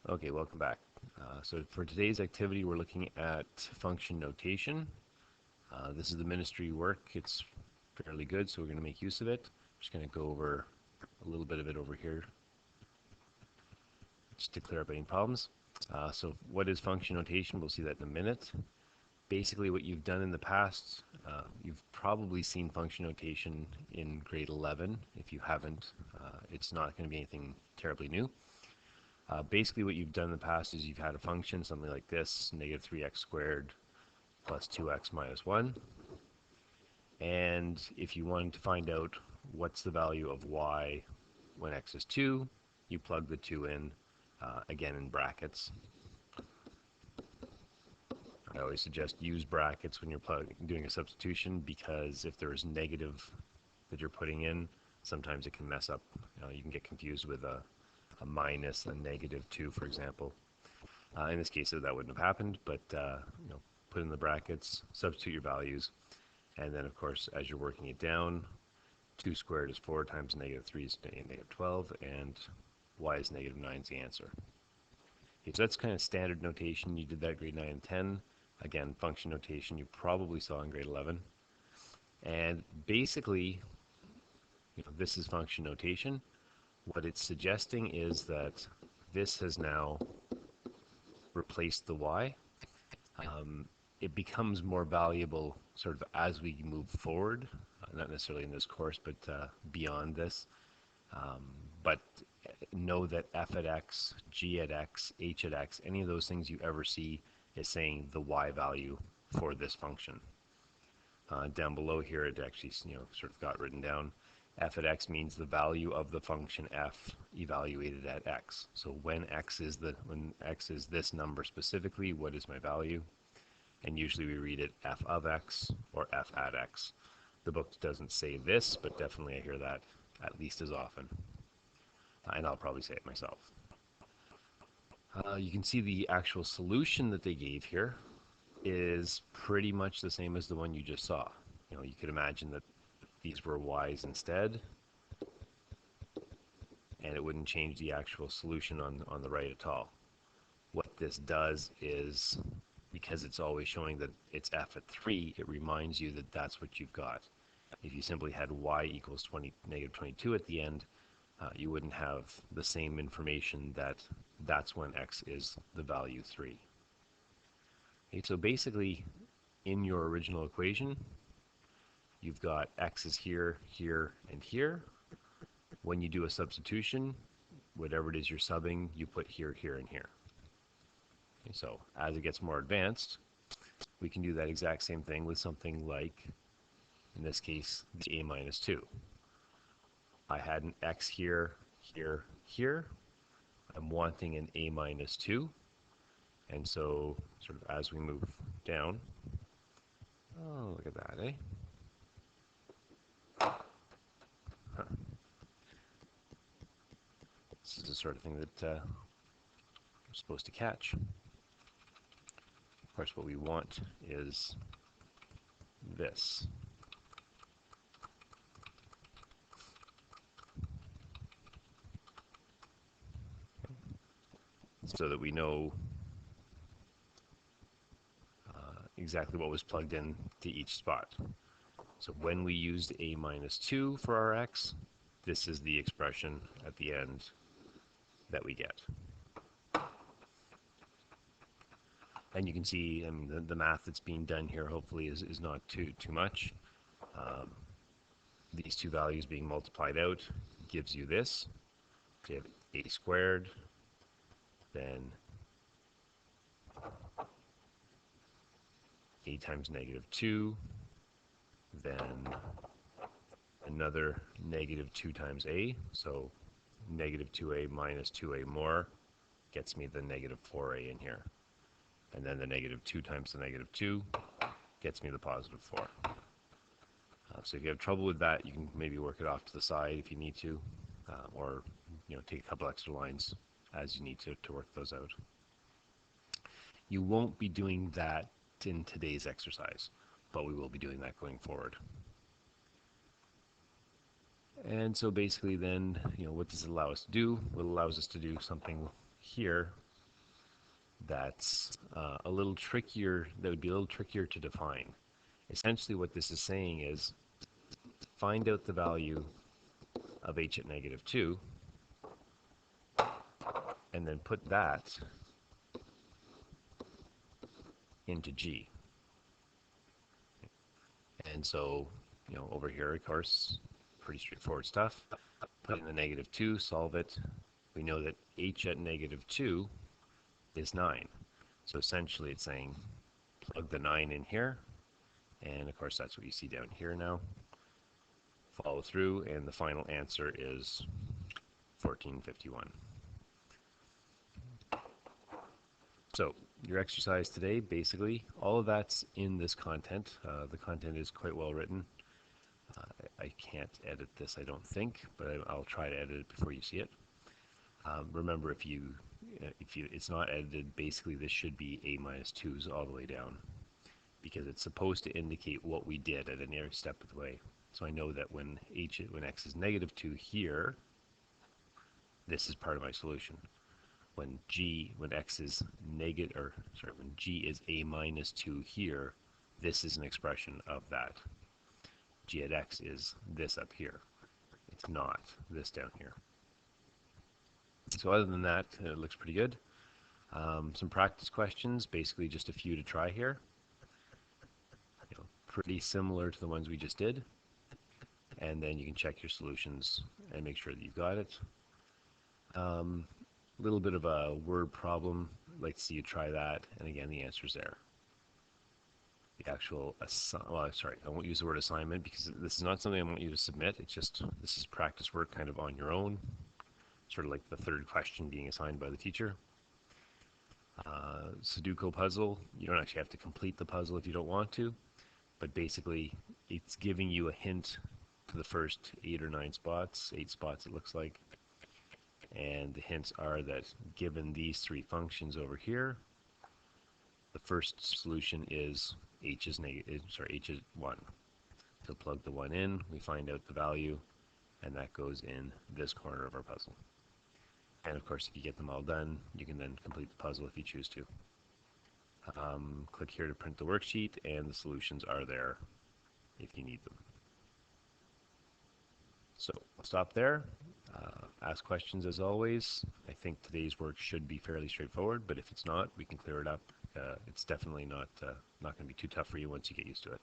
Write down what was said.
Okay, welcome back. So for today's activity, we're looking at function notation. This is the ministry work. It's fairly good, so we're going to make use of it. I'm just going to go over a little bit of it over here, just to clear up any problems. So what is function notation? We'll see that in a minute. Basically, what you've done in the past, you've probably seen function notation in grade 11. If you haven't, it's not going to be anything terribly new. Basically, what you've done in the past is you've had a function, something like this, negative 3x squared plus 2x minus 1. And if you wanted to find out what's the value of y when x is 2, you plug the 2 in, again in brackets. I always suggest use brackets when you're doing a substitution, because if there is negative that you're putting in, sometimes it can mess up. You can get confused with a minus, a negative 2, for example. In this case, that wouldn't have happened, but put in the brackets, substitute your values, and then, of course, as you're working it down, 2 squared is 4 times negative 3 is negative 12, and y is negative 9 is the answer. Okay, so that's kind of standard notation. You did that grade 9 and 10. Again, function notation you probably saw in grade 11. And basically, this is function notation. What it's suggesting is that this has now replaced the y. It becomes more valuable sort of as we move forward, not necessarily in this course, but beyond this. But know that f at x, g at x, h at x, any of those things you ever see is saying the y value for this function. Down below here, it actually sort of got written down. F at x means the value of the function f evaluated at x. So when x is this number specifically, what is my value? And usually we read it f of x or f at x. The book doesn't say this, but definitely I hear that at least as often. And I'll probably say it myself. You can see the actual solution that they gave here is pretty much the same as the one you just saw. You could imagine that these were y's instead, and it wouldn't change the actual solution on the right at all. What this does is, because it's always showing that it's f at 3, it reminds you that that's what you've got. If you simply had y equals negative 22 at the end, you wouldn't have the same information that that's when x is the value 3. Okay, so basically, in your original equation, you've got x is here, here, and here. When you do a substitution, whatever it is you're subbing, you put here, here, and here. Okay, so as it gets more advanced, we can do that exact same thing with something like, in this case, the a minus 2. I had an x here, here, here. I'm wanting an a minus 2. And so, sort of as we move down, oh, look at that, eh? Huh. This is the sort of thing that we're supposed to catch. Of course, what we want is this. So that we know exactly what was plugged in to each spot. So when we used a minus 2 for our x, this is the expression at the end that we get. And you can see, I mean, the math that's being done here hopefully is not too much. These two values being multiplied out gives you this. You have a squared, then a times negative 2, then another negative 2 times a, so negative 2a minus 2a more gets me the negative 4a in here. And then the negative 2 times the negative 2 gets me the positive 4. So if you have trouble with that, you can maybe work it off to the side if you need to, or take a couple extra lines as you need to work those out. You won't be doing that in today's exercise, but we will be doing that going forward. And so basically then, what does it allow us to do? Well, it allows us to do something here that's a little trickier, that would be a little trickier to define. Essentially what this is saying is find out the value of h at negative 2 and then put that into g. And so, over here, of course, pretty straightforward stuff. Put in the negative 2, solve it. We know that h at negative 2 is 9. So essentially it's saying plug the 9 in here. And of course that's what you see down here now. Follow through, and the final answer is 1451. So your exercise today, basically, all of that's in this content. The content is quite well written. I can't edit this, I don't think, but I'll try to edit it before you see it. Remember, if it's not edited, basically this should be A-2s all the way down, because it's supposed to indicate what we did at every step of the way. So I know that when x is negative 2 here, this is part of my solution. When x is when g is A-2 here, this is an expression of that. G at x is this up here. It's not this down here. So other than that, it looks pretty good. Some practice questions, basically just a few to try here. Pretty similar to the ones we just did. And then you can check your solutions and make sure that you've got it. A little bit of a word problem. I'd like to see you try that. And again, the answer's there. The actual, I won't use the word assignment because this is not something I want you to submit. It's just, this is practice work kind of on your own. Sort of like the third question being assigned by the teacher. Sudoku puzzle, you don't actually have to complete the puzzle if you don't want to, but basically it's giving you a hint to the first 8 or 9 spots, 8 spots it looks like, and the hints are that given these 3 functions over here, the first solution is h is 1. So plug the 1 in, we find out the value, and that goes in this corner of our puzzle. And of course, if you get them all done, you can then complete the puzzle if you choose to. Click here to print the worksheet, and the solutions are there if you need them. So I'll stop there. Ask questions as always. I think today's work should be fairly straightforward, but if it's not, we can clear it up. It's definitely not going to be too tough for you once you get used to it.